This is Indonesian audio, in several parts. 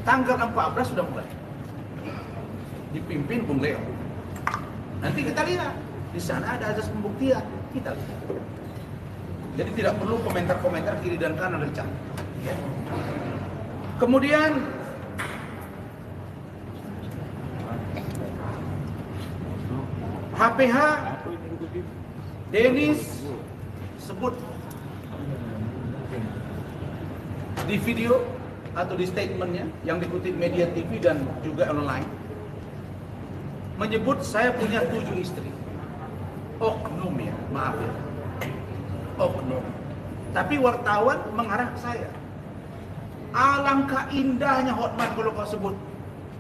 Tanggal 14 sudah mulai. Dipimpin Bung Leo. Nanti kita lihat. Di sana ada azas pembuktian. Kita lihat. Jadi tidak perlu komentar-komentar kiri dan kanan Richard. Ya. Kemudian HPH Dennis sebut di video atau di statementnya yang dikutip media TV dan juga online, menyebut saya punya 7 istri. Oknum ya, maaf ya, oknum. Tapi wartawan mengarah ke saya. Alangkah indahnya Hotman kalau kau sebut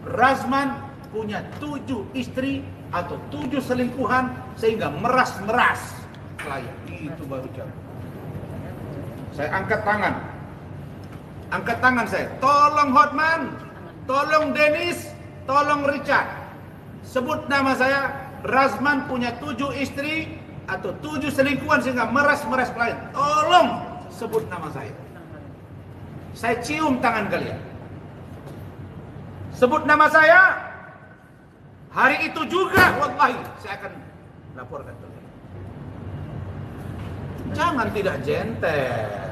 Razman punya 7 istri atau 7 selingkuhan sehingga meras-meras klien. Itu baru jauh. Saya angkat tangan. Angkat tangan saya. Tolong Hotman, tolong Dennis, tolong Richard. Sebut nama saya. Razman punya 7 istri atau 7 selingkuhan sehingga meras-meras klien. Tolong sebut nama saya. Saya cium tangan kalian. Sebut nama saya. Hari itu juga, wallahi, saya akan laporkan kalian. Jangan tidak gentle.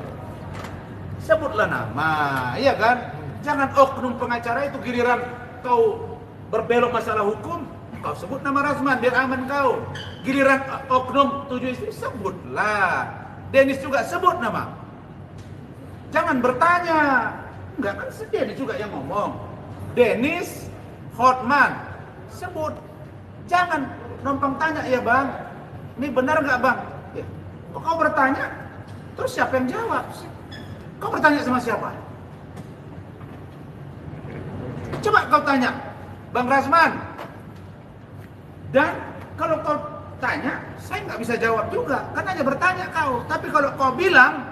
Sebutlah nama, iya kan? Jangan oknum pengacara itu giliran kau berbelok masalah hukum, kau sebut nama Razman biar aman kau. Giliran oknum 7 istri, sebutlah. Dennis juga sebut nama. Jangan bertanya. Enggak kan Dennis juga yang ngomong. Dennis, Hotman, sebut. Jangan numpang tanya, ya bang, ini benar nggak bang? Ya. Kok kau bertanya, terus siapa yang jawab? Kau bertanya sama siapa? Coba kau tanya, Bang Razman. Dan kalau kau tanya, saya nggak bisa jawab juga, kan hanya bertanya kau. Tapi kalau kau bilang,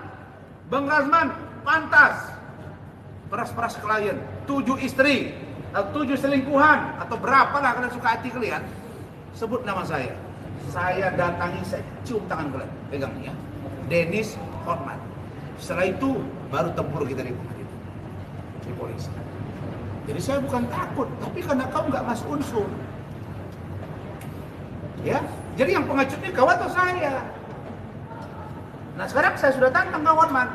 Bang Razman pantas peras-peras klien, 7 istri, atau 7 selingkuhan, atau berapa lah kalian suka hati kalian, sebut nama saya. Saya datangi, saya cium tangan kalian, pegang ya. Dennis Hotman. Setelah itu baru tempur kita di pengadilan, di polisi. Jadi saya bukan takut, tapi karena kau nggak masuk unsur. Ya, jadi yang pengacutnya kau atau saya. Nah sekarang saya sudah tantang kau Hotman,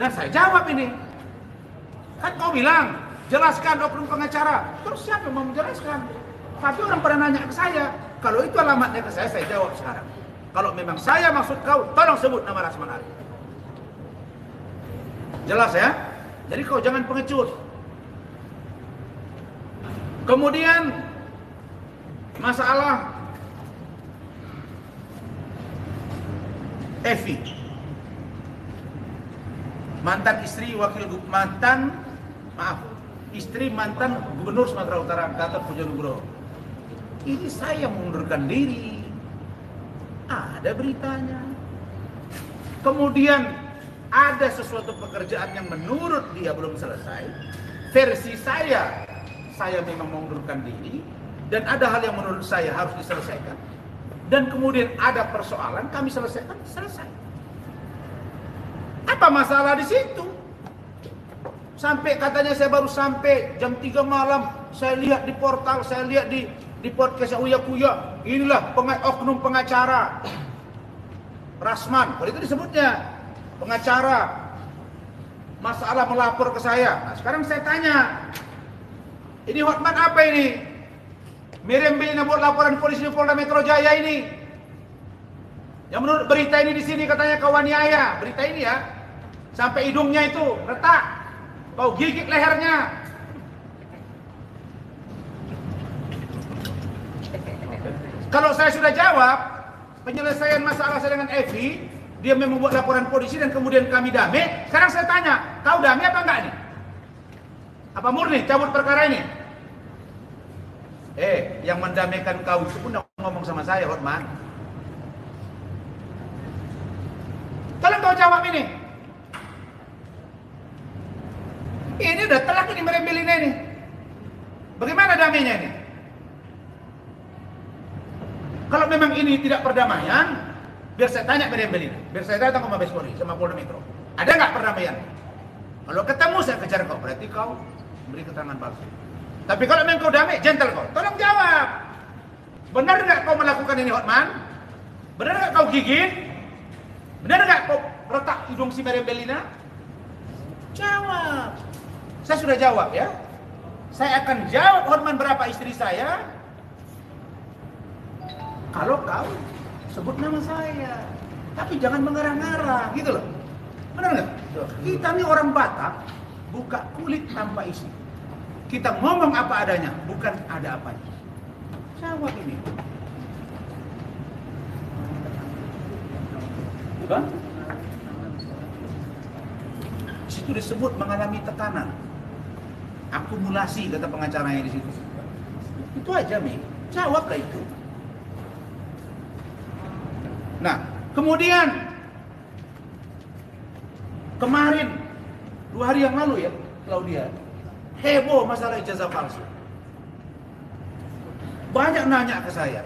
dan saya jawab ini. Kan kau bilang, jelaskan oknum pengacara. Terus siapa yang mau menjelaskan? Tapi orang pernah nanya ke saya. Kalau itu alamatnya ke saya jawab sekarang. Kalau memang saya maksud kau, tolong sebut nama Razman Ali. Jelas ya? Jadi kau jangan pengecut. Kemudian masalah Evi, mantan istri istri mantan Gubernur Sumatera Utara Gatot Pujo Nugroho. Ini saya mengundurkan diri. Ada beritanya. Kemudian ada sesuatu pekerjaan yang menurut dia belum selesai. Versi saya memang mengundurkan diri. Dan ada hal yang menurut saya harus diselesaikan. Dan kemudian ada persoalan, kami selesaikan, selesai. Apa masalah di situ? Sampai katanya saya baru sampai jam 3 malam, saya lihat di portal, saya lihat di podcast Uya Kuya, inilah oknum pengacara Razman, kalau itu disebutnya pengacara, masalah melapor ke saya. Nah, sekarang saya tanya, ini Hotman apa ini? Miriam Bellina buat laporan polisi di Polda Metro Jaya ini. Yang menurut berita ini di sini katanya kau aniaya, berita ini ya, sampai hidungnya itu retak. Kau gigit lehernya. Kalau saya sudah jawab penyelesaian masalah saya dengan Evi, dia membuat laporan polisi dan kemudian kami damai. Sekarang saya tanya, kau damai apa enggak nih? Apa murni cabut perkara ini? Yang mendamaikan kau itu pun ngomong sama saya, Hotman. Tolong kau jawab ini. Ini udah telak ini Miriam Bellina ini. Bagaimana damainya ini? Kalau memang ini tidak perdamaian, biar saya tanya Miriam Bellina, biar saya datang ke Mabes Polri sama Polda Metro. Ada nggak perdamaian? Kalau ketemu saya kejar kau, berarti kau beri keterangan palsu. Tapi kalau memang kau damai, gentle kau, tolong jawab. Benar nggak kau melakukan ini, Hotman? Benar nggak kau gigit? Benar nggak kau retak hidung si Meriam Bellina? Jawab. Saya sudah jawab ya. Saya akan jawab Hotman berapa istri saya kalau kau sebut nama saya. Tapi jangan mengarang-arang gitu loh. Benar nggak? Kita nih orang Batak, buka kulit tanpa isi. Kita ngomong apa adanya, bukan ada apanya. Jawab ini. Bukan? Di situ disebut mengalami tekanan. Akumulasi kata pengacaranya di situ. Itu aja, Mi. Jawablah itu. Nah, kemudian kemarin 2 hari yang lalu ya, Claudia, heboh masalah ijazah palsu. Banyak nanya ke saya,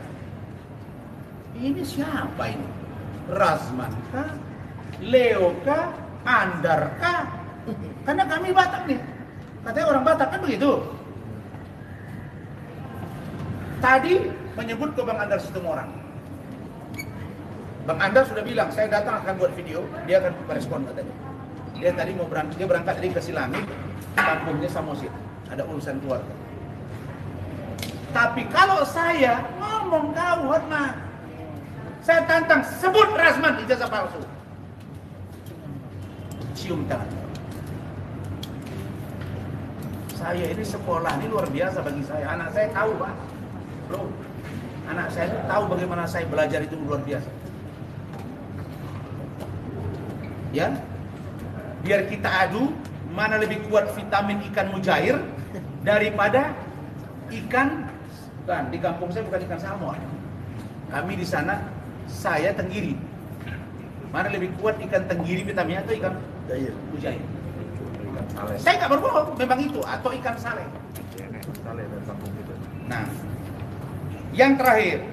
ini siapa ini? Razman kah? Leo kah? Andar kah? Karena kami Batak nih. Katanya orang Batak kan begitu. Tadi menyebut ke Bang Andar sistem orang. Bang Andar sudah bilang, saya datang akan buat video, dia akan merespon katanya. Dia tadi mau berangkat dari Kesilangit, kampungnya Samosir. Ada urusan keluarga. Tapi kalau saya ngomong kau Hotman, saya tantang sebut Razman ijazah palsu. Cium tangan. Saya ini sekolah ini luar biasa bagi saya. Anak saya tahu, Pak. Bro, anak saya itu tahu bagaimana saya belajar itu luar biasa. Ya, biar kita adu mana lebih kuat vitamin ikan mujair daripada ikan, kan di kampung saya bukan ikan salmon. Kami di sana saya tenggiri. Mana lebih kuat ikan tenggiri vitaminnya atau ikan mujair? Saya nggak berbohong, memang itu atau ikan sale. Nah, yang terakhir,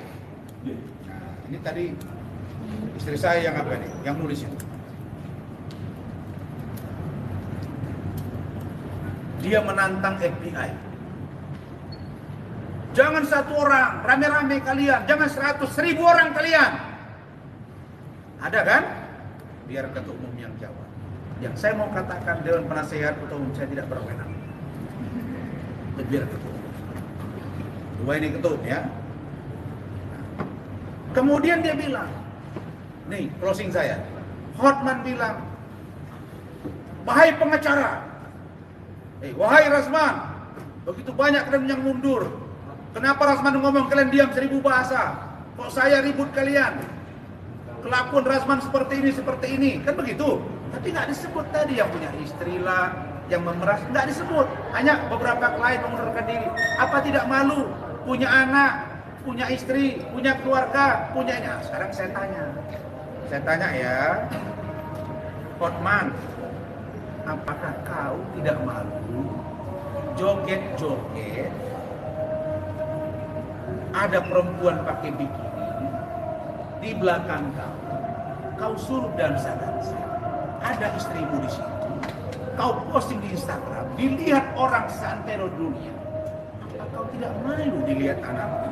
nah, ini tadi istri saya yang apa nih, yang nulis itu. Dia menantang FBI. Jangan 1 orang, rame-rame kalian. Jangan 100, 1000 orang kalian. Ada kan? Biar ketua umum yang jawab. Yang saya mau katakan Dewan Penasehat ketua umum saya tidak berwenang. Biar ketua umum. 2 ini ketua umum ya. Kemudian dia bilang, nih closing saya. Hotman bilang, wahai pengacara, wahai Razman, begitu banyak kalian yang mundur. Kenapa Razman ngomong kalian diam 1000 bahasa? Kok saya ribut kalian? Kelakuan Razman seperti ini, kan begitu. Tapi nggak disebut tadi yang punya istri lah, yang memeras, nggak disebut. Hanya beberapa klien mengundurkan diri. Apa tidak malu punya anak, punya istri, punya keluarga, punyanya? Sekarang saya tanya ya, Hotman, apakah kau tidak malu joget-joget ada perempuan pakai bikini di belakang kau suruh dansa-dansa, ada istrimu di situ, kau posting di Instagram, dilihat orang seantero dunia, apa kau tidak malu dilihat anakmu?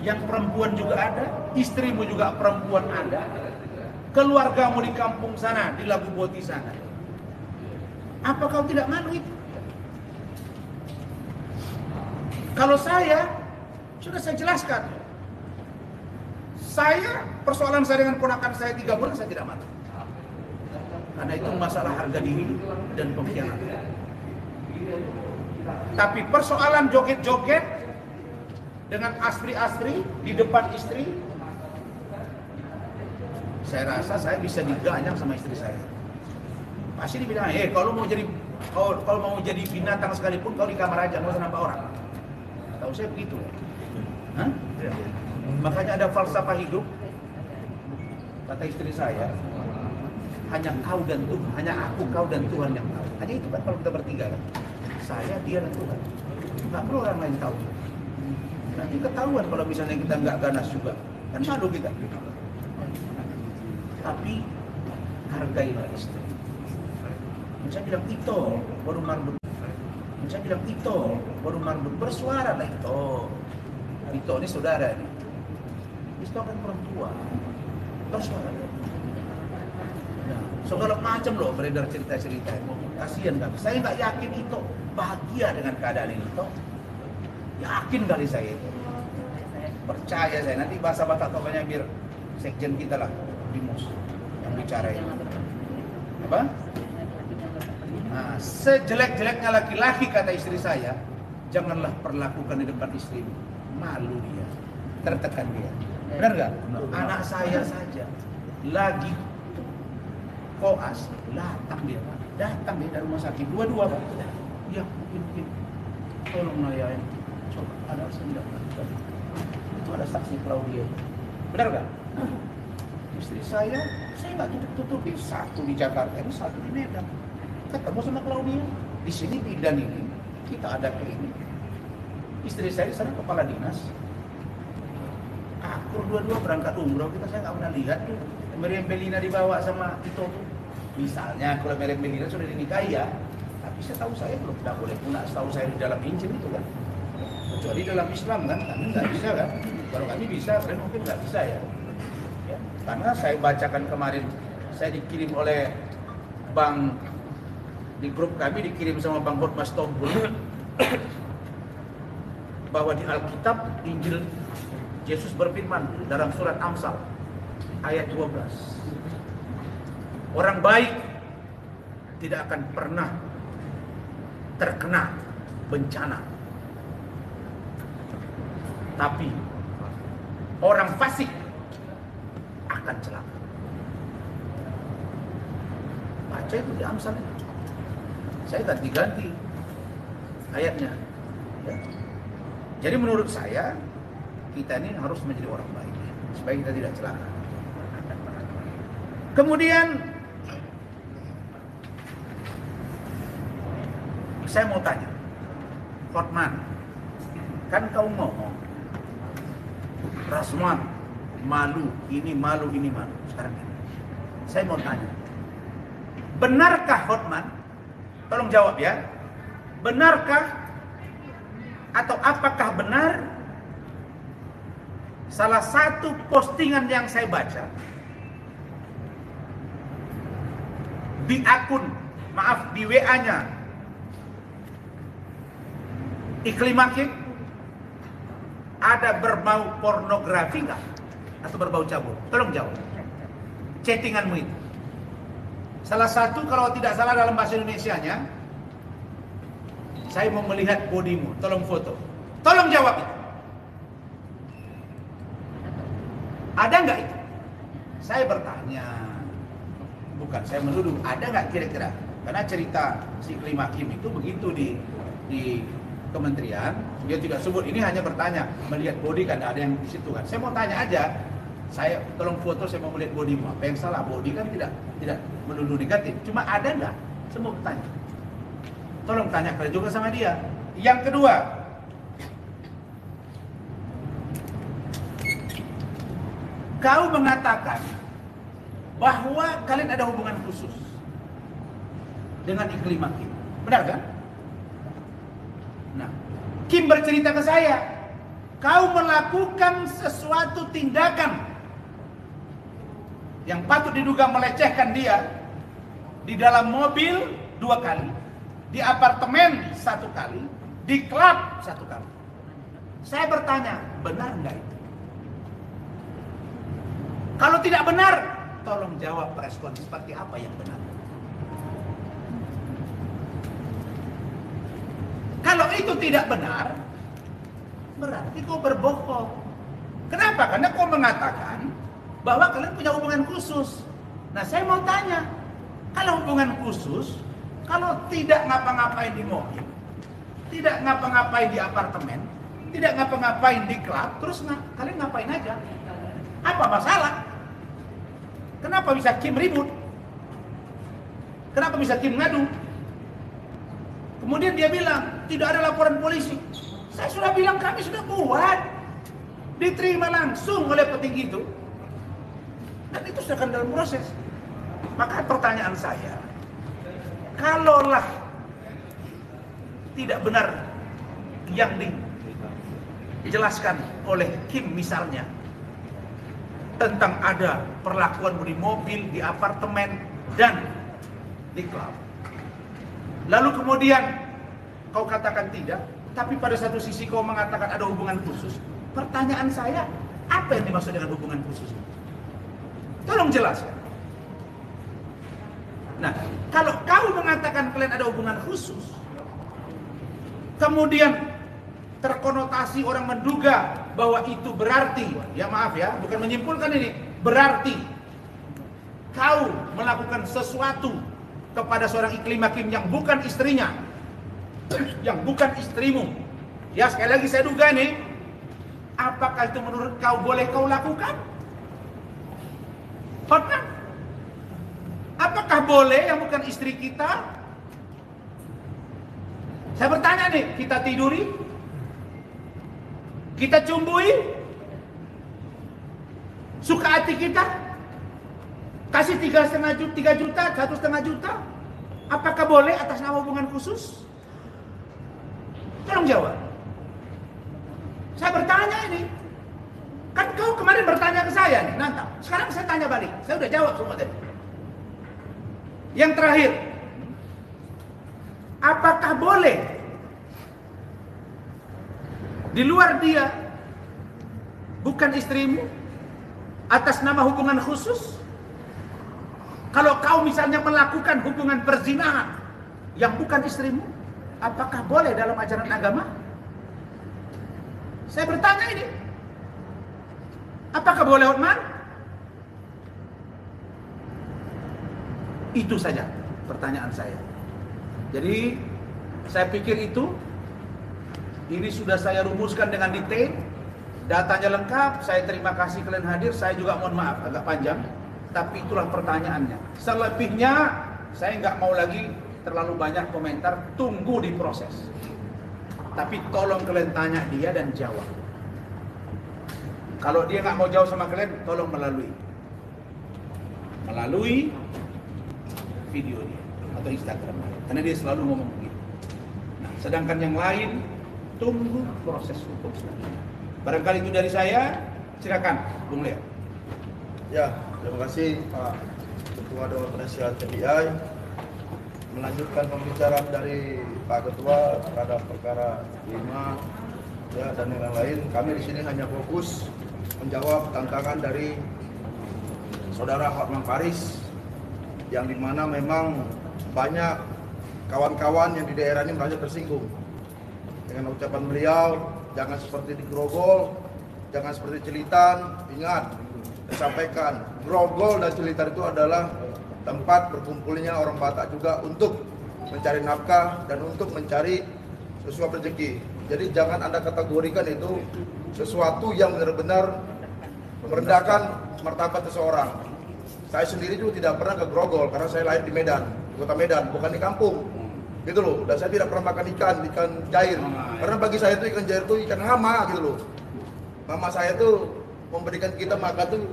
Yang perempuan juga ada, istrimu juga perempuan ada, keluargamu di kampung sana, di Labu Boti sana. Apa kau tidak malu itu? Kalau saya, sudah saya jelaskan. Persoalan saya dengan ponakan saya 3 bulan, saya tidak malu. Karena itu masalah harga diri dan pengkhianatan. Tapi persoalan joget-joget dengan astri-astri di depan istri, saya rasa saya bisa diganyang sama istri saya. Pasti dibilang, kalau mau jadi binatang sekalipun kau di kamar aja, nggak usah nambah orang. Tahu saya begitu. Hah? Makanya ada falsafah hidup. Kata istri saya, hanya kau dan Tuhan, hanya aku, kau dan Tuhan yang tahu. Hanya itu kan kalau kita bertiga kan. Saya, dia dan Tuhan. Nggak perlu orang lain tahu. Nanti ketahuan kalau misalnya kita nggak ganas juga. Kan malu kita. Tapi hargailah istri. Saya bilang itu baru marbut. Saya bilang, Ito, baru marbut bersuara lah Ito. Ito ini saudara nih. Ito kan perempuan. Bersuara. Nah, segala macam loh beredar cerita-cerita. Kasihan kami. Saya nggak yakin Ito bahagia dengan keadaan ini Ito. Yakin kali saya itu. Percaya saya. Nanti bahasa Batak pokoknya biar sekjen kita lah, Dimus, yang bicara ini. Apa? Nah, sejelek-jeleknya laki-laki kata istri saya, janganlah perlakukan di depan istri. Malu dia, tertekan dia. Benar nggak? Anak saya saja lagi koas, datang dia dari rumah sakit dua-dua Pak. Ya mungkin tolong nayain. Coba ada senjata. Itu ada saksi Claudia. Benar nggak? Istri saya nggak tutup-tutupi. Satu di Jakarta ini, satu di Medan. Ketemu sama Claudia. Di sini bidan ini kita ada ke ini. Istri saya di sana kepala dinas. Akur dua-dua berangkat umroh. Saya nggak pernah lihat tuh Meriam Belina dibawa sama itu tuh. Misalnya kalau Meriam Belina sudah dinikahi ya, tapi setahu saya belum tidak boleh pula. Setahu saya di dalam Injil itu kan. Kecuali dalam Islam kan, kami nggak bisa kan. Kalau kami bisa, kalian mungkin nggak bisa ya. Karena saya bacakan kemarin, saya dikirim oleh Bang, di grup kami dikirim sama Bang Hotmas Tompul bahwa di Alkitab Injil Yesus berfirman dalam surat Amsal ayat 12, orang baik tidak akan pernah terkena bencana, tapi orang fasik akan celaka. Baca itu di Amsal. Saya ganti-ganti ayatnya. Ya. Jadi menurut saya kita ini harus menjadi orang baik supaya kita tidak celaka. Kemudian saya mau tanya, Hotman, kan kau ngomong Rasman malu ini malu. Sekarang ini saya mau tanya, benarkah Hotman? Tolong jawab ya. Benarkah atau apakah benar salah satu postingan yang saya baca di akun, di WA-nya Iklim Hakim ada berbau pornografi nggak? Atau berbau cabul? Tolong jawab. Chattinganmu itu. Salah satu kalau tidak salah dalam bahasa Indonesianya, saya mau melihat bodimu, tolong foto. Tolong jawab itu. Ada nggak itu? Saya bertanya. Bukan, saya menuduh. Ada nggak kira-kira? Karena cerita si Iklim Hakim itu begitu di kementerian, dia tidak sebut, ini hanya bertanya, melihat body kan ada yang di situ kan. Saya mau tanya aja. Saya tolong foto, saya mau melihat bodimu. Apa yang salah? Body kan tidak melulu negatif. Cuma ada nggak? Saya mau bertanya. Tolong tanyakan juga sama dia. Yang kedua, kau mengatakan bahwa kalian ada hubungan khusus dengan Iklim Hakim. Benar kan? Nah, Kim bercerita ke saya, kau melakukan sesuatu tindakan yang patut diduga melecehkan dia di dalam mobil 2 kali, di apartemen 1 kali, di klub 1 kali. Saya bertanya, benar nggak itu? Kalau tidak benar, tolong jawab respon seperti apa yang benar. Kalau itu tidak benar, berarti kau berbohong. Kenapa? Karena kau mengatakan bahwa kalian punya hubungan khusus. Nah, saya mau tanya, kalau hubungan khusus, kalau tidak ngapa-ngapain di mobil, tidak ngapa-ngapain di apartemen, tidak ngapa-ngapain di klub, terus kalian ngapain aja? Apa masalah? Kenapa bisa Kim ribut? Kenapa bisa Kim ngadu? Kemudian dia bilang, tidak ada laporan polisi. Saya sudah bilang, kami sudah buat. Diterima langsung oleh petinggi itu. Dan itu sedang dalam proses. Maka pertanyaan saya, kalaulah tidak benar yang dijelaskan oleh Kim misalnya tentang ada perlakuan di mobil, di apartemen, dan di klub. Lalu kemudian kau katakan tidak, tapi pada satu sisi kau mengatakan ada hubungan khusus. Pertanyaan saya, apa yang dimaksud dengan hubungan khusus? Tolong jelaskan. Nah, kalau kau mengatakan kalian ada hubungan khusus, kemudian terkonotasi orang menduga bahwa itu berarti, ya maaf ya, bukan menyimpulkan ini, berarti kau melakukan sesuatu kepada seorang Iklim Hakim yang bukan istrinya, yang bukan istrimu. Ya, sekali lagi saya duga nih, apakah itu menurut kau boleh kau lakukan? Hotman, apakah boleh yang bukan istri kita? Saya bertanya nih, kita tiduri, kita cumbui, suka hati kita, kasih 3,5 juta, 1,5 juta, apakah boleh atas nama hubungan khusus? Tolong jawab. Saya bertanya ini, kan kau kemarin bertanya ke saya nih, nantang. Sekarang saya tanya balik, saya udah jawab semua tadi. Yang terakhir, apakah boleh di luar dia bukan istrimu atas nama hubungan khusus? Kalau kau misalnya melakukan hubungan perzinahan yang bukan istrimu, apakah boleh dalam ajaran agama? Saya bertanya ini, apakah boleh, Hotman? Itu saja pertanyaan saya. Jadi saya pikir itu ini sudah saya rumuskan dengan detail, datanya lengkap. Saya terima kasih kalian hadir. Saya juga mohon maaf agak panjang, tapi itulah pertanyaannya. Selebihnya saya nggak mau lagi terlalu banyak komentar. Tunggu di proses. Tapi tolong kalian tanya dia dan jawab. Kalau dia nggak mau jawab sama kalian, tolong melalui video dia atau Instagram dia, karena dia selalu ngomong begitu. Nah, sedangkan yang lain tunggu proses hukum selanjutnya. Barangkali itu dari saya. Silakan, Bung Leo. Ya, terima kasih Pak Ketua Dewan Penasihat TBI. Melanjutkan pembicaraan dari Pak Ketua terhadap perkara 5 ya, dan yang lain. Kami di sini hanya fokus menjawab tantangan dari Saudara Hotman Paris, yang dimana memang banyak kawan-kawan yang di daerah ini merasa tersinggung dengan ucapan beliau. Jangan seperti di Grogol, jangan seperti Cilitan. Ingat, saya sampaikan, Grogol dan Cilitan itu adalah tempat berkumpulnya orang Batak juga untuk mencari nafkah dan untuk mencari sesuatu rezeki. Jadi jangan Anda kategorikan itu sesuatu yang benar-benar merendahkan martabat seseorang. Saya sendiri juga tidak pernah ke Grogol karena saya lahir di Medan, kota Medan, bukan di kampung. Gitu loh. Dan saya tidak pernah makan ikan jair. Karena bagi saya itu ikan jair itu ikan hama gitu loh. Mama saya tuh memberikan kita makan tuh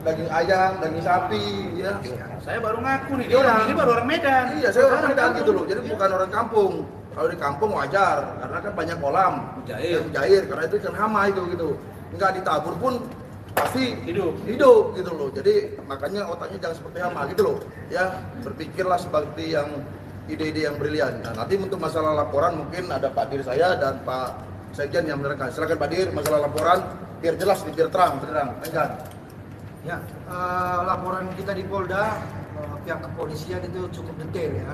daging ayam, daging sapi, ya. Saya baru ngaku nih, dia orang ini baru orang Medan. Iya, saya orang Medan gitu loh. Jadi bukan orang kampung. Kalau di kampung wajar, karena kan banyak kolam, jair, karena itu ikan hama itu gitu. Enggak ditabur pun pasti hidup gitu loh. Jadi makanya otaknya jangan seperti hama gitu loh. Ya, berpikirlah seperti yang ide-ide yang brilian. Nah, nanti untuk masalah laporan mungkin ada Pak Dir saya dan Pak Sekjen yang menerangkan. Silakan Pak Dir, masalah laporan biar jelas, biar terang. Enggak. Ya, laporan kita di Polda, pihak kepolisian itu cukup detail ya,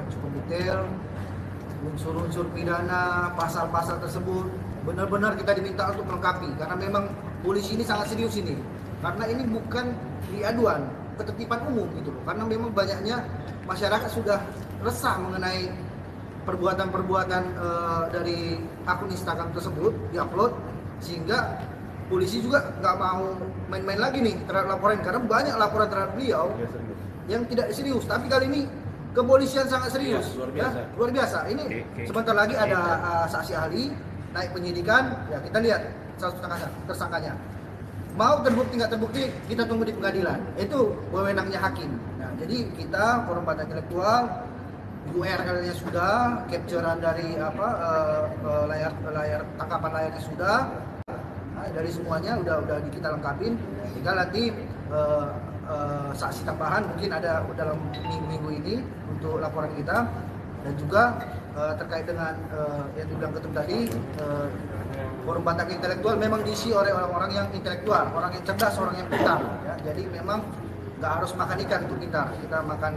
unsur-unsur pidana, pasal-pasal tersebut benar-benar kita diminta untuk melengkapi karena memang polisi ini sangat serius ini, karena ini bukan diaduan ketertiban umum gitu loh, karena memang banyaknya masyarakat sudah resah mengenai perbuatan-perbuatan dari akun Instagram tersebut diupload, sehingga polisi juga nggak mau main-main lagi nih terhadap laporan, karena banyak laporan terhadap beliau yang tidak serius. Tapi kali ini kepolisian sangat serius, luar biasa. Ini sebentar lagi ada saksi ahli, naik penyidikan, ya kita lihat tersangkanya. Mau terbukti nggak terbukti, kita tunggu di pengadilan. Itu wewenangnya hakim. Nah, jadi kita forum Batak Intelektual URL-nya sudah, capturean dari layar tangkapan layarnya sudah. Nah, dari semuanya udah kita lengkapin. Tinggal nanti saksi tambahan mungkin ada dalam minggu ini untuk laporan kita, dan juga terkait dengan yang dibilang ketum tadi, forum Batak intelektual memang diisi oleh orang-orang yang intelektual, orang yang cerdas, orang yang pintar. Ya. Jadi memang nggak harus makan ikan untuk pintar. Kita makan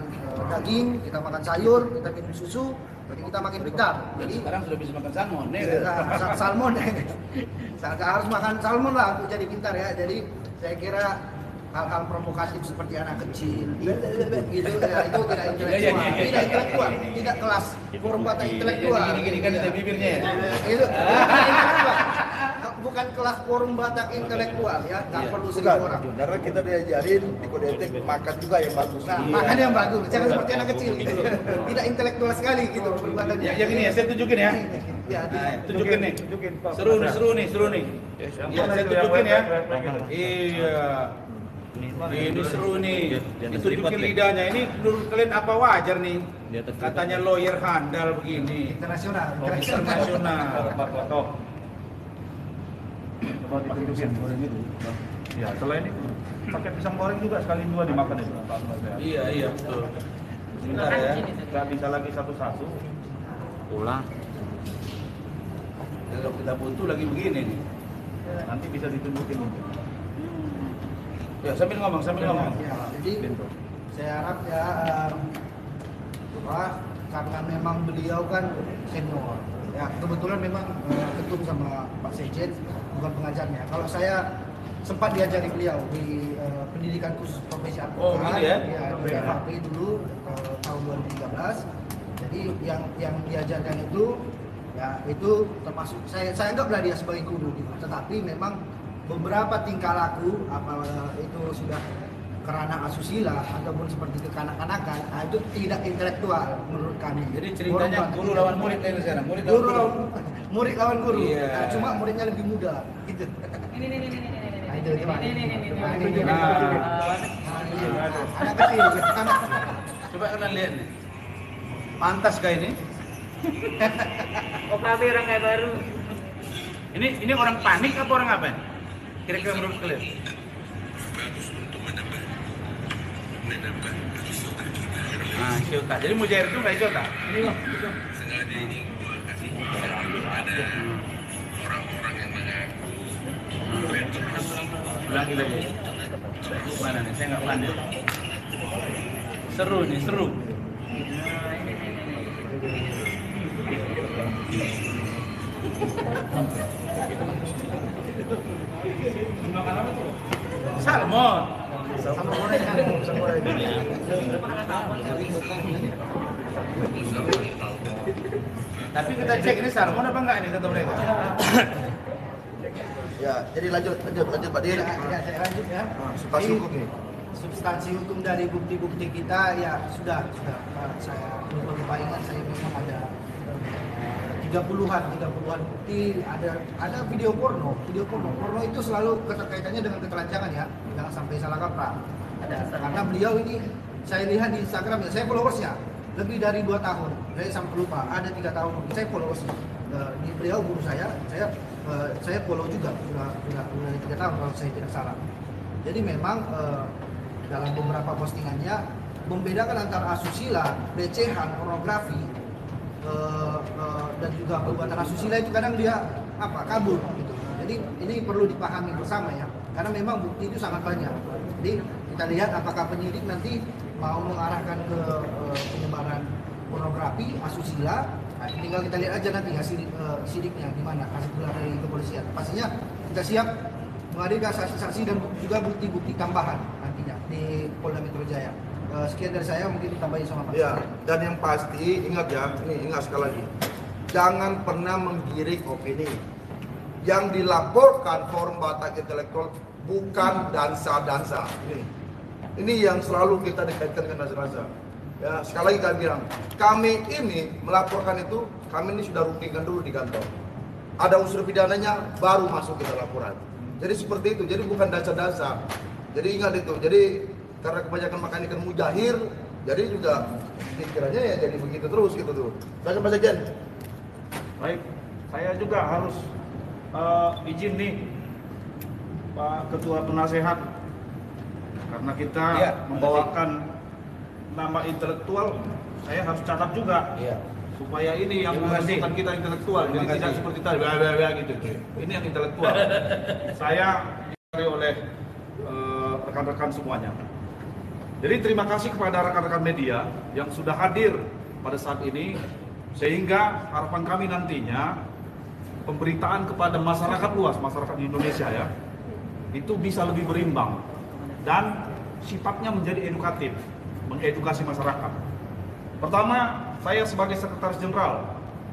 daging, kita makan sayur, kita minum susu, jadi kita makin pintar. Jadi sekarang sudah bisa makan salmon, ya. Salmon, nggak harus makan salmon lah untuk jadi pintar ya. Jadi saya kira hal-hal provokatif seperti anak kecil gitu ya, itu tidak intelektual, tidak kelas forum Batak intelektual. Gini kan ada bibirnya ya. Itu bukan kelas forum Batak intelektual ya, nggak perlu Bukan, 1.000 orang. karena kita diajarin di kode etik makan juga yang bagus. Nah, makan yang bagus, jangan seperti anak kecil gitu. Tidak intelektual sekali gitu perbuatannya. Ya gini ya, saya tunjukin ya. Ya, Nah, tunjukin nih. Seru nih. Ya, saya tunjukin ya. Iya. Ini seru nih. Ditunjukin lidahnya. Ini menurut kalian apa wajar nih? Katanya lawyer handal begini. internasional. Coba ditunjukin goreng itu. Ya, selain itu pakai pisang goreng juga sekali dua dimakan itu. Iya, betul. Sebentar ya. Nggak bisa lagi satu-satu. Ulang. Kalau kita buntu lagi begini nih. Nanti bisa ditunjukin. Ya, sambil ngomong. Ya, jadi saya harap ya karena memang beliau kan senior. Ya, kebetulan memang ketum sama Pak Sekjen, bukan pengajarnya. Kalau saya sempat diajari beliau di pendidikan khusus profesi advokat, Oh, gitu ya? di FAP dulu tahun 2013. Jadi yang diajarkan itu ya itu termasuk saya anggaplah dia sebagai guru gitu. Tetapi memang beberapa tingkah laku itu sudah kerana asusila ataupun seperti kekanak-kanakan, itu tidak intelektual menurut kami. Jadi ceritanya guru lawan murid ini sekarang. Murid lawan Guru guru. murid lawan guru. Iya. Nah, cuma muridnya lebih muda gitu. Nah, itu gimana? Anak kecil. Coba kalian lihat nih. Pantas kayak ini. OKB orang kayak baru. Ini orang panik apa orang apa? Kira-kira menurut kalian? Nah, Syota. Jadi Mujair itu nggak Syota? Ini loh. Ulangi lagi. Mana nih? Saya nggak pandai. Seru nih, seru. Salmon. Sama gorengan, sama gorengan. Tapi kita cek ini salmon apa enggak ini kata mereka? Ya, jadi lanjut Pak Dir. Ya, saya lanjut ya. Substansi Jadi, hukum nih. substansi hukum dari bukti-bukti kita ya sudah saya lupa ingat saya memang ada 30-an bukti, ada video porno itu selalu keterkaitannya dengan ketelanjangan ya, jangan sampai salah kaprah. Karena beliau ini saya lihat di Instagram ya, saya followersnya lebih dari 2 tahun, saya sampai lupa ada 3 tahun saya followersnya. Di beliau guru saya follow juga sudah 3 tahun kalau saya tidak salah. Jadi memang dalam beberapa postingannya membedakan antara asusila, pelecehan, pornografi, dan juga perbuatan asusila itu kadang dia kabur gitu. Jadi ini perlu dipahami bersama ya, karena memang bukti itu sangat banyak. Jadi kita lihat apakah penyidik nanti mau mengarahkan ke penyebaran pornografi, asusila. Nah, tinggal kita lihat aja nanti hasil sidiknya gimana, hasil gelar dari kepolisian. Pastinya kita siap menghadirkan saksi-saksi dan juga bukti-bukti tambahan nantinya di Polda Metro Jaya. Sekian dari saya, mungkin ditambahin sama Pak. Ya, dan yang pasti ingat ya, ini ingat sekali lagi. Jangan pernah menggiring opini. Yang dilaporkan forum Batak intelektual bukan dansa-dansa. Ini yang selalu kita dikaitkan dengan dansa-dansa. Ya, sekali lagi kami bilang, kami ini melaporkan itu, kami ini sudah rutinkan dulu di kantor. Ada unsur pidananya, baru masuk kita laporan. Jadi seperti itu, jadi bukan dansa-dansa. Jadi ingat itu, jadi karena kebanyakan makan ikan mujahir, jadi juga Pikirannya ya jadi begitu terus gitu tuh. Silakan Pak Sekjen. Baik, saya juga harus izin nih Pak Ketua Penasehat, karena kita Iya, membawakan nama intelektual, saya harus catat juga supaya ini yang Terima kasih. menentukan kita intelektual, Terima jadi tidak kasih. seperti tadi gitu. Ini yang intelektual. Saya dicari oleh rekan-rekan semuanya. Jadi terima kasih kepada rekan-rekan media yang sudah hadir pada saat ini, sehingga harapan kami nantinya pemberitaan kepada masyarakat luas, masyarakat Indonesia ya, itu bisa lebih berimbang dan sifatnya menjadi edukatif, mengedukasi masyarakat. Pertama, saya sebagai Sekretaris Jenderal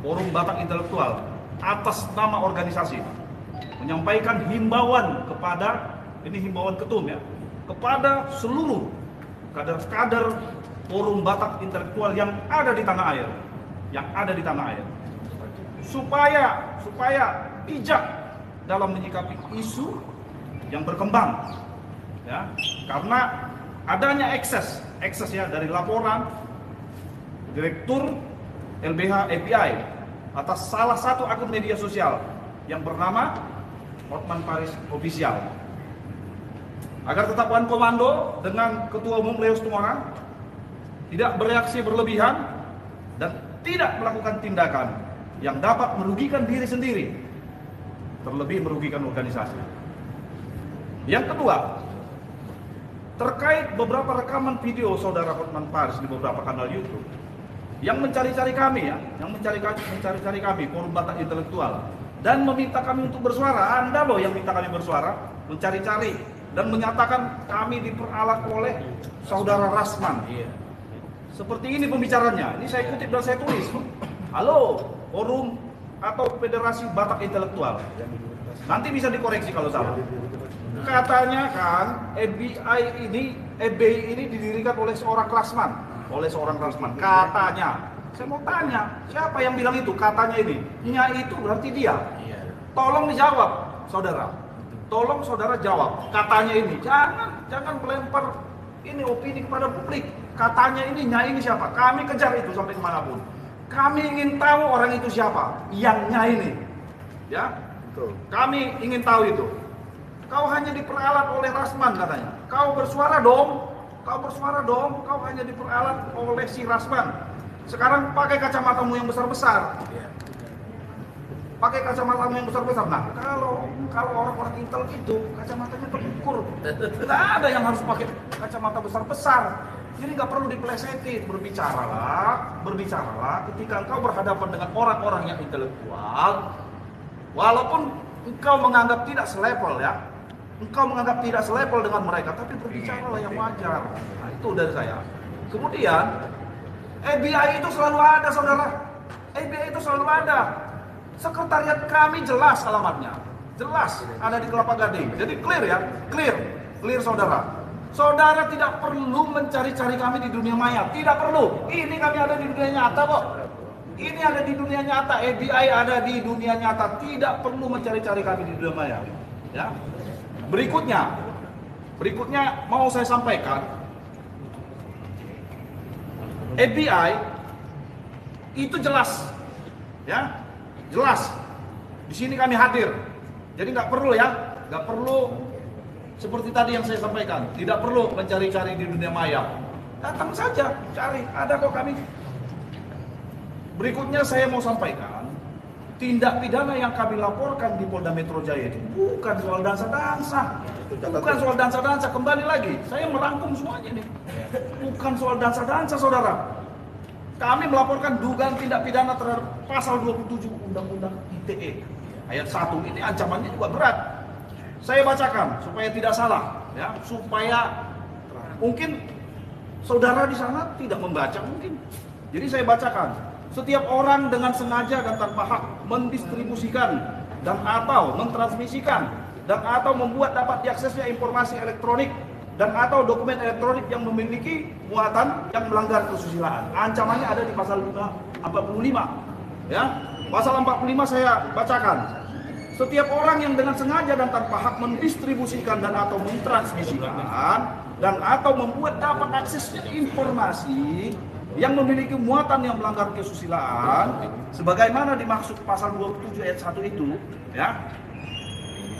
Forum Batak Intelektual atas nama organisasi menyampaikan himbauan kepada, ini himbauan ketum ya, kepada seluruh kader-kader Forum Batak Intelektual yang ada di tanah air, supaya bijak dalam menyikapi isu yang berkembang, ya, karena adanya ekses ya dari laporan Direktur LBH API atas salah satu akun media sosial yang bernama Hotman Paris Official, agar tetap one komando dengan Ketua Umum Leo Tumorang, tidak bereaksi berlebihan dan tidak melakukan tindakan yang dapat merugikan diri sendiri, terlebih merugikan organisasi. Yang kedua, terkait beberapa rekaman video saudara Hotman Paris di beberapa kanal YouTube yang mencari-cari kami ya, mencari-cari kami Forum Batak Intelektual dan meminta kami untuk bersuara. Anda loh yang minta kami bersuara, mencari-cari dan menyatakan kami diperalat oleh saudara Rasman. Seperti ini pembicaranya. Ini saya kutip dan saya tulis. Halo, Forum atau Federasi Batak Intelektual. Nanti bisa dikoreksi kalau salah. Katanya kan FBI ini didirikan oleh seorang Rasman. Katanya. Saya mau tanya, siapa yang bilang itu? Katanya ini. Nya itu berarti dia. Tolong dijawab, saudara. Tolong saudara jawab. Katanya ini. Jangan melempar ini opini kepada publik. Katanya ini, nya ini siapa? Kami kejar itu sampai kemanapun. Kami ingin tahu orang itu siapa. Yang nya ini. Ya. Betul. Kami ingin tahu itu. Kau hanya diperalat oleh Rasman katanya. Kau bersuara dong. Kau hanya diperalat oleh si Rasman. Sekarang pakai kacamatamu yang besar-besar. Pakai kacamatamu yang besar-besar. Nah, kalau orang-orang intel itu kacamatanya terukur. Nggak ada yang harus pakai kacamata besar-besar. Jadi nggak perlu dipelesetin. Berbicaralah ketika engkau berhadapan dengan orang-orang yang intelektual. Walaupun engkau menganggap tidak selevel ya. Engkau menganggap tidak selevel dengan mereka, tapi berbicaralah yang wajar. Nah, itu dari saya. Kemudian, FBI itu selalu ada, saudara. FBI itu selalu ada. Sekretariat kami jelas alamatnya. Jelas, ada di Kelapa Gading. Jadi clear ya, clear saudara. Saudara tidak perlu mencari-cari kami di dunia maya. Tidak perlu. Ini kami ada di dunia nyata kok. Ini ada di dunia nyata. FBI ada di dunia nyata. Tidak perlu mencari-cari kami di dunia maya. Ya. Berikutnya mau saya sampaikan, FBI itu jelas, ya, jelas. Di sini kami hadir, jadi nggak perlu seperti tadi yang saya sampaikan, tidak perlu mencari-cari di dunia maya. Datang saja, cari, ada kok kami. Berikutnya saya mau sampaikan. Tindak pidana yang kami laporkan di Polda Metro Jaya itu bukan soal dansa-dansa. Kembali lagi, saya merangkum semuanya nih. Bukan soal dansa-dansa, saudara. Kami melaporkan dugaan tindak pidana terhadap pasal 27 Undang-Undang ITE. Ayat 1 ini ancamannya juga berat. Saya bacakan supaya tidak salah, ya, supaya mungkin saudara di sana tidak membaca mungkin. Jadi saya bacakan. Setiap orang dengan sengaja dan tanpa hak mendistribusikan dan atau mentransmisikan dan atau membuat dapat diaksesnya informasi elektronik dan atau dokumen elektronik yang memiliki muatan yang melanggar kesusilaan. Ancamannya ada di pasal 45. Ya. Pasal 45 saya bacakan. Setiap orang yang dengan sengaja dan tanpa hak mendistribusikan dan atau mentransmisikan dan atau membuat dapat aksesnya informasi yang memiliki muatan yang melanggar kesusilaan sebagaimana dimaksud pasal 27 ayat 1 itu, ya,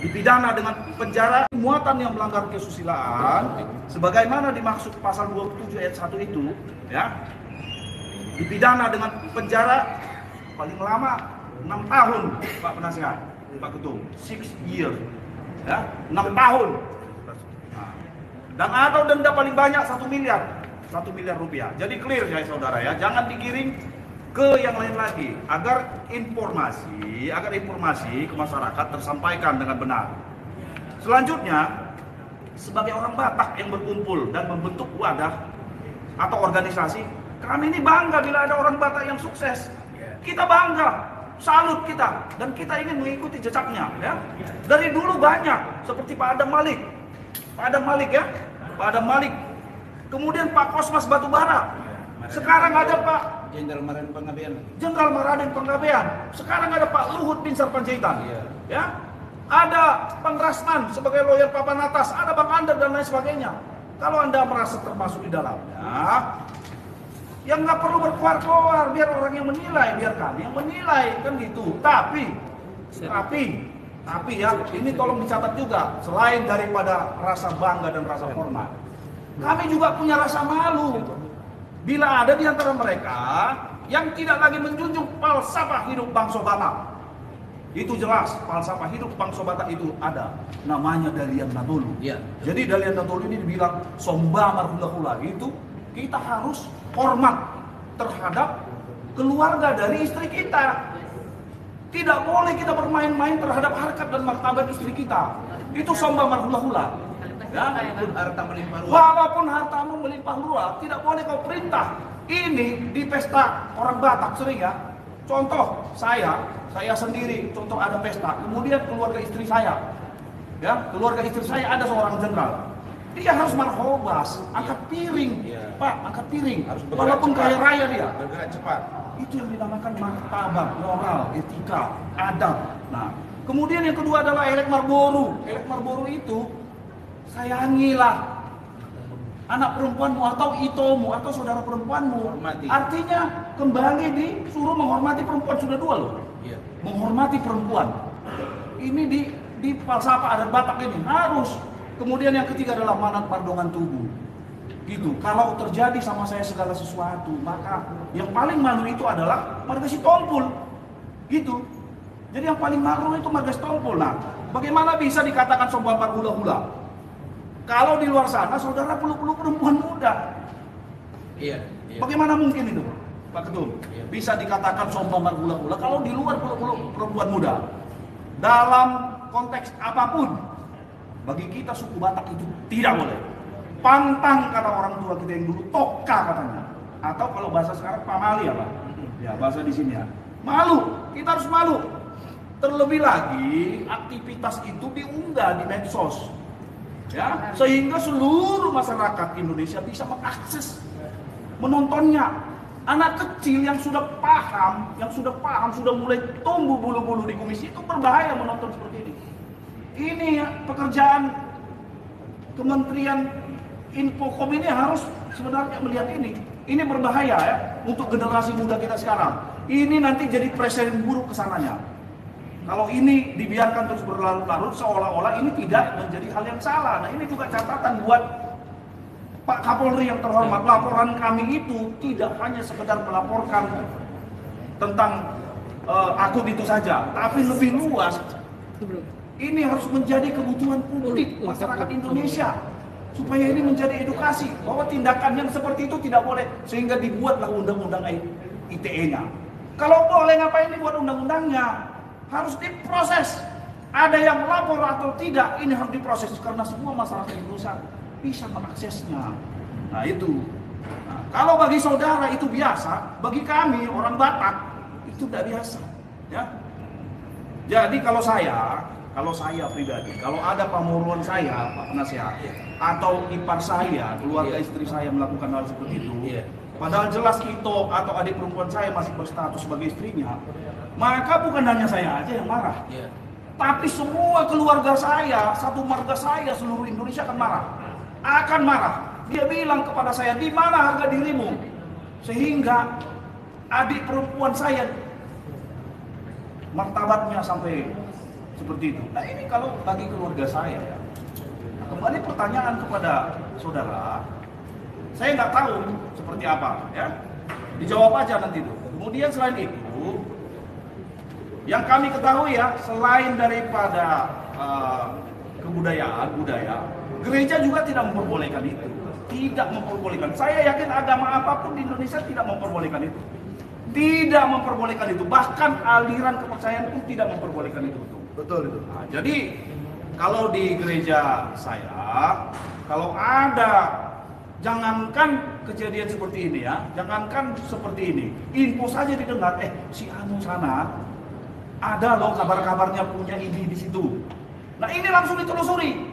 dipidana dengan penjara. Muatan yang melanggar kesusilaan sebagaimana dimaksud pasal 27 ayat 1 itu, ya, dipidana dengan penjara paling lama 6 tahun, Pak Penasihat, Pak Ketum, 6 years, ya, 6 tahun. Nah, dan atau denda paling banyak 1 miliar rupiah. Jadi clear ya saudara ya, jangan digiring ke yang lain lagi agar informasi ke masyarakat tersampaikan dengan benar. Selanjutnya, sebagai orang Batak yang berkumpul dan membentuk wadah atau organisasi, kami ini bangga bila ada orang Batak yang sukses. Kita bangga, salut kita, dan kita ingin mengikuti jejaknya. Ya. Dari dulu banyak, seperti Pak Adam Malik, ya, Pak Adam Malik. Kemudian Pak Kosmas Batubara. Sekarang ada Pak Jenderal Maraden Panggabean. Sekarang ada Pak Luhut Binsar Panjaitan. Ya. Ada Bang Rasman sebagai lawyer papan atas, ada Bang Ander dan lain sebagainya. Kalau Anda merasa termasuk di dalamnya, yang nggak perlu berkoar-koar, biar orang yang menilai, biar kami yang menilai, kan gitu. Tapi ya, ini tolong dicatat juga. Selain daripada rasa bangga dan rasa hormat, kami juga punya rasa malu bila ada di antara mereka yang tidak lagi menjunjung falsafah hidup bangsa Batak. Itu jelas, falsafah hidup bangsa Batak itu ada, namanya Dalian Natolu. Ya. Jadi Dalian Natolu ini dibilang somba marhula-hula. Itu kita harus hormat terhadap keluarga dari istri kita. Tidak boleh kita bermain-main terhadap harkat dan martabat istri kita. Itu somba marhula-hula. Ya, walaupun hartamu melimpah ruah, tidak boleh kau perintah. Ini di pesta orang Batak sering ya. Contoh saya sendiri, contoh ada pesta, kemudian keluarga istri saya, ya, keluarga istri saya ada seorang jenderal. Dia harus marhobas, angkat piring, Pak, angkat piring. Walaupun kaya raya dia, bergerak cepat. Itu yang dinamakan martabat, moral, etika, adab. Nah, kemudian yang kedua adalah elek Marlboro. Elek Marlboro itu sayangilah anak perempuanmu atau itomu atau saudara perempuanmu. Hormati. Artinya kembali disuruh menghormati perempuan, sudah dua loh. Iya. Menghormati perempuan. Ini di falsafah adat Batak ini harus. Kemudian yang ketiga adalah manat pardongan tubuh. Gitu. Kalau terjadi sama saya segala sesuatu, maka yang paling malu itu adalah marga si tompul. Gitu. Jadi yang paling malu itu marga si tompul. Nah, bagaimana bisa dikatakan sombong hula-hula? Kalau di luar sana saudara peluk-peluk perempuan muda. Iya. Bagaimana mungkin itu, Pak Ketum? Iya. Bisa dikatakan sombong hula-hula kalau di luar peluk-peluk perempuan muda. Dalam konteks apapun, bagi kita suku Batak itu tidak boleh. Pantang kata orang tua kita yang dulu, toka katanya. Atau kalau bahasa sekarang pamali ya Pak. Ya bahasa di sini ya. Malu, kita harus malu. Terlebih lagi aktivitas itu diunggah di medsos. Ya, sehingga seluruh masyarakat Indonesia bisa mengakses, menontonnya. Anak kecil yang sudah paham, sudah mulai tumbuh bulu-bulu di kumis itu berbahaya menonton seperti ini. Ini ya, pekerjaan Kementerian Infokom ini harus sebenarnya melihat ini. Ini berbahaya ya untuk generasi muda kita sekarang. Ini nanti jadi presiden buruk kesananya. Kalau ini dibiarkan terus berlarut-larut seolah-olah ini tidak menjadi hal yang salah. Nah ini juga catatan buat Pak Kapolri yang terhormat. Laporan kami itu tidak hanya sekedar melaporkan tentang akun itu saja, tapi lebih luas. Ini harus menjadi kebutuhan publik masyarakat Indonesia supaya ini menjadi edukasi bahwa tindakan yang seperti itu tidak boleh, sehingga dibuatlah undang-undang ITE-nya. Kalau boleh ngapain dibuat undang-undangnya? Harus diproses. Ada yang lapor atau tidak, ini harus diproses karena semua masyarakat Indonesia bisa mengaksesnya. Nah itu. Nah, kalau bagi saudara itu biasa, bagi kami orang Batak itu tidak biasa. Ya. Jadi kalau saya pribadi, kalau ada pamuruan saya, Pak Penasihat, atau ipar saya, keluarga istri saya melakukan hal seperti itu, padahal jelas itu atau adik perempuan saya masih berstatus sebagai istrinya, maka bukan hanya saya aja yang marah, tapi semua keluarga saya, satu marga saya, seluruh Indonesia akan marah. Dia bilang kepada saya, di mana harga dirimu? Sehingga adik perempuan saya martabatnya sampai seperti itu. Nah ini kalau bagi keluarga saya ya. Kembali pertanyaan kepada saudara, saya nggak tahu seperti apa ya. Dijawab aja nanti itu. Kemudian selain itu, yang kami ketahui ya, selain daripada kebudayaan, budaya, gereja juga tidak memperbolehkan itu. Tidak memperbolehkan. Saya yakin agama apapun di Indonesia tidak memperbolehkan itu. Tidak memperbolehkan itu. Bahkan aliran kepercayaan pun tidak memperbolehkan itu. Betul itu. Nah, jadi kalau di gereja saya, kalau ada, jangankan kejadian seperti ini ya, jangankan seperti ini, info saja didengar, si anu sana ada loh kabar-kabarnya punya ini di situ. Nah ini langsung ditelusuri.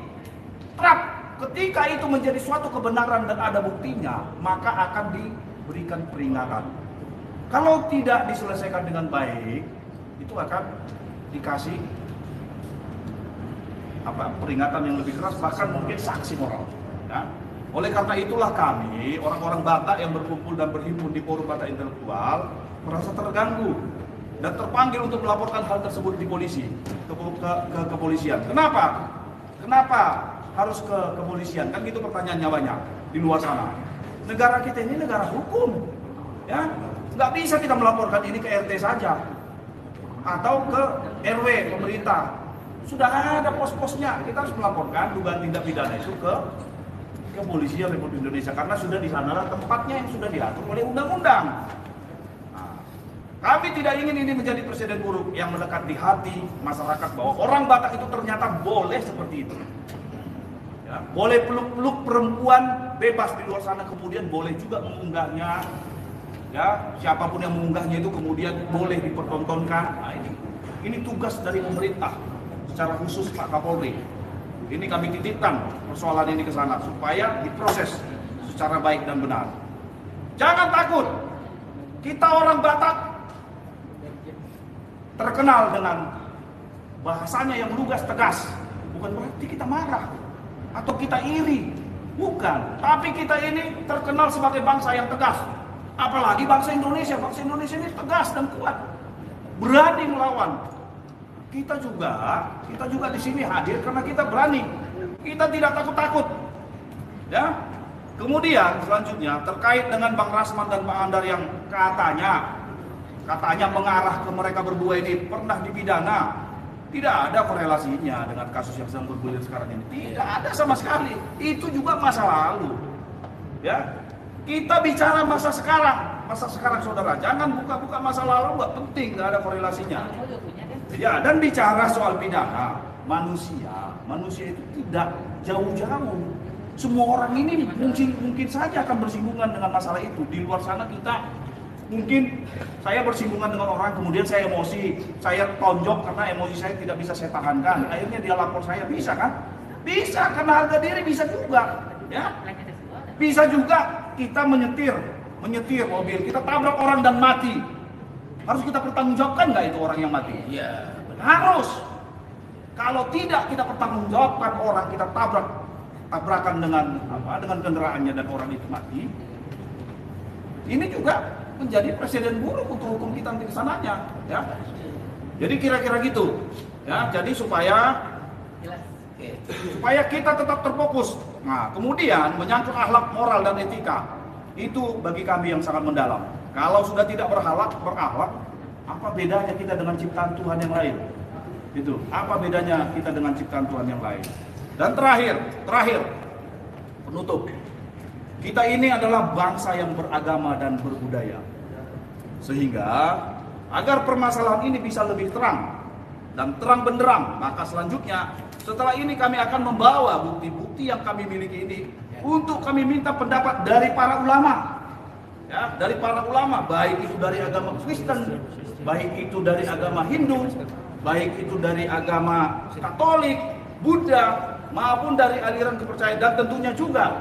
Trap, ketika itu menjadi suatu kebenaran dan ada buktinya, maka akan diberikan peringatan. Kalau tidak diselesaikan dengan baik, itu akan dikasih peringatan yang lebih keras, bahkan mungkin sanksi moral. Ya. Oleh karena itulah kami, orang-orang Batak yang berkumpul dan berhimpun di Forum Batak Intelektual, merasa terganggu dan terpanggil untuk melaporkan hal tersebut di polisi, ke kepolisian. Kenapa? Kenapa harus ke kepolisian? Kan gitu pertanyaannya banyak di luar sana. Negara kita ini negara hukum, ya, nggak bisa kita melaporkan ini ke RT saja atau ke RW pemerintah. Sudah ada pos-posnya, kita harus melaporkan dugaan tindak pidana itu ke Kepolisian Republik Indonesia karena sudah di sana tempatnya yang sudah diatur oleh undang-undang. Nah, kami tidak ingin ini menjadi presiden buruk yang melekat di hati masyarakat bahwa orang Batak itu ternyata boleh seperti itu. Ya, boleh peluk-peluk perempuan bebas di luar sana, kemudian boleh juga mengunggahnya. Ya, siapapun yang mengunggahnya itu kemudian boleh dipertontonkan. Nah, ini tugas dari pemerintah. Secara khusus Pak Kapolri, ini kami titipkan persoalan ini ke sana supaya diproses secara baik dan benar. Jangan takut, kita orang Batak terkenal dengan bahasanya yang lugas tegas. Bukan berarti kita marah atau kita iri, bukan. Tapi kita ini terkenal sebagai bangsa yang tegas. Apalagi bangsa Indonesia ini tegas dan kuat, berani melawan. Kita juga di sini hadir karena kita berani. Kita tidak takut-takut. Ya. Kemudian selanjutnya terkait dengan Bang Rasman dan Bang Andar yang katanya mengarah ke mereka berdua ini pernah dipidana. Tidak ada korelasinya dengan kasus yang sedang bergulir sekarang ini. Tidak ada sama sekali. Itu juga masa lalu. Ya. Kita bicara masa sekarang saudara. Jangan buka-buka masa lalu, nggak penting, nggak ada korelasinya. Ya, dan bicara soal pidana, manusia itu tidak jauh-jauh. Semua orang ini mungkin saja akan bersinggungan dengan masalah itu. Di luar sana kita mungkin saya bersinggungan dengan orang, kemudian saya emosi, saya tonjok karena emosi saya tidak bisa saya tahankan. Akhirnya dia lapor saya, bisa kan? Bisa, karena harga diri bisa juga, ya. Bisa juga kita menyetir mobil, kita tabrak orang dan mati. Harus kita pertanggungjawabkan nggak itu orang yang mati? Iya. Harus. Kalau tidak kita pertanggungjawabkan orang kita tabrakan dengan kendaraannya dan orang itu mati. Ini juga menjadi presiden buruk untuk hukum kita nanti kesananya, ya. Jadi kira-kira gitu, ya. Jadi supaya kita tetap terfokus. Nah, kemudian menyangkut akhlak moral dan etika, itu bagi kami yang sangat mendalam. Kalau sudah tidak berakhlak, apa bedanya kita dengan ciptaan Tuhan yang lain? Itu. Apa bedanya kita dengan ciptaan Tuhan yang lain? Dan terakhir, penutup. Kita ini adalah bangsa yang beragama dan berbudaya. Sehingga agar permasalahan ini bisa lebih terang dan terang benderang, maka selanjutnya setelah ini kami akan membawa bukti-bukti yang kami miliki ini untuk kami minta pendapat dari para ulama. Ya, dari para ulama, baik itu dari agama Kristen, baik itu dari agama Hindu, baik itu dari agama Katolik, Buddha, maupun dari aliran kepercayaan, dan tentunya juga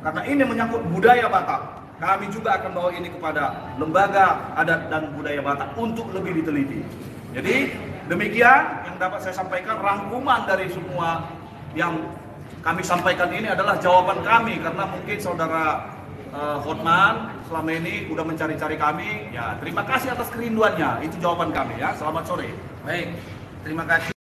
karena ini menyangkut budaya Batak, kami juga akan bawa ini kepada lembaga adat dan budaya Batak untuk lebih diteliti. Jadi demikian yang dapat saya sampaikan, rangkuman dari semua yang kami sampaikan ini adalah jawaban kami, karena mungkin saudara Hotman selama ini udah mencari-cari kami. Ya, terima kasih atas kerinduannya. Itu jawaban kami ya. Selamat sore. Baik, terima kasih.